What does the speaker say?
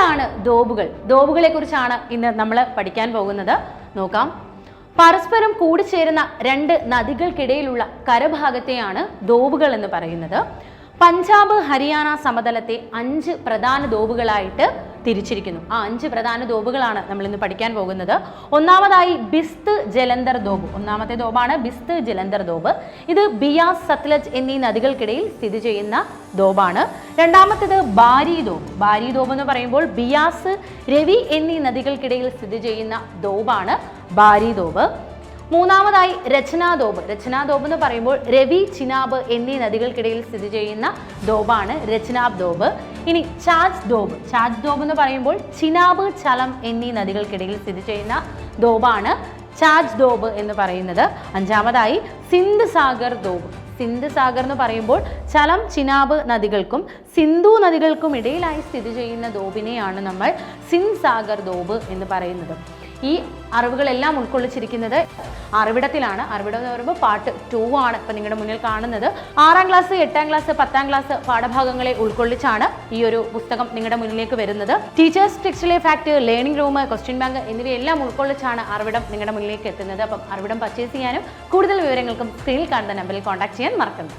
എന്താണ് ദോബുകൾ? ദോബുകളെ കുറിച്ചാണ് ഇന്ന് നമ്മൾ പഠിക്കാൻ പോകുന്നത്. നോക്കാം. പരസ്പരം കൂടിച്ചേരുന്ന രണ്ട് നദികൾക്കിടയിലുള്ള കരഭാഗത്തെയാണ് ദോബുകൾ എന്ന് പറയുന്നത്. പഞ്ചാബ് ഹരിയാന സമതലത്തെ 5 പ്രധാന ദോബുകളായിട്ട് തിരിച്ചിരിക്കുന്നു. ആ 5 പ്രധാന ദോബുകളാണ് നമ്മൾ ഇന്ന് പഠിക്കാൻ പോകുന്നത്. ഒന്നാമതായി ബിസ്ത് ജലന്ധർ ദോബ്. ഒന്നാമത്തെ ദോബാണ് ബിസ്ത് ജലന്ധർ ദോബ്. ഇത് ബിയാസ്, സത്ലജ് എന്നീ നദികൾക്കിടയിൽ സ്ഥിതി ചെയ്യുന്ന ദോബാണ്. രണ്ടാമത്തേത് ബാരി ദോബ്. ബാരി ദോബ് എന്ന് പറയുമ്പോൾ ബിയാസ്, രവി എന്നീ നദികൾക്കിടയിൽ സ്ഥിതി ചെയ്യുന്ന ദോബാണ് ബാരി ദോബ്. മൂന്നാമതായി രചനാ ദോബ്. രചനാ ദോബ് എന്ന് പറയുമ്പോൾ രവി, ചിനാബ് എന്നീ നദികൾക്കിടയിൽ സ്ഥിതി ചെയ്യുന്ന ദോബാണ് രചനാബ് ദോബ്. ഇനി ചാജ് ദോബ്. ചാജ് ദോബ് എന്ന് പറയുമ്പോൾ ചിനാബ്, ചലം എന്നീ നദികൾക്കിടയിൽ സ്ഥിതി ചെയ്യുന്ന ദോബാണ് ചാജ് ദോബ് എന്ന് പറയുന്നത്. അഞ്ചാമതായി സിന്ധ് സാഗർ ദോബ്. സിന്ധ് സാഗർ എന്ന് പറയുമ്പോൾ ചലം, ചിനാബ് നദികൾക്കും സിന്ധു നദികൾക്കും ഇടയിലായി സ്ഥിതി ചെയ്യുന്ന ദോബിനെയാണ് നമ്മൾ സിന്ധ് സാഗർ ദോബ് എന്ന് പറയുന്നത്. ഈ അറിവുകളെല്ലാം ഉൾക്കൊള്ളിച്ചിരിക്കുന്നത് അറിവിടത്തിലാണ്. അറിവിടം എന്ന് പറയുമ്പോൾ പാർട്ട് 2 ആണ് ഇപ്പം നിങ്ങളുടെ മുന്നിൽ കാണുന്നത്. 6ാം ക്ലാസ്, 8ാം ക്ലാസ്, 10ാം ക്ലാസ് പാഠഭാഗങ്ങളെ ഉൾക്കൊള്ളിച്ചാണ് ഈ ഒരു പുസ്തകം നിങ്ങളുടെ മുന്നിലേക്ക് വരുന്നത്. ടീച്ചേഴ്സ് ടെക്സ്റ്റിലെ fact, learning room, question bank എന്നിവയെല്ലാം ഉൾക്കൊള്ളിച്ചാണ് അറിവിടം നിങ്ങളുടെ മുന്നിലേക്ക് എത്തുന്നത്. അപ്പം അറിവിടം പർച്ചേസ് ചെയ്യാനും കൂടുതൽ വിവരങ്ങൾക്കും സ്ക്രീനിൽ കാണുന്ന നമ്പറിൽ കോൺടാക്ട് ചെയ്യാൻ മറക്കരുത്.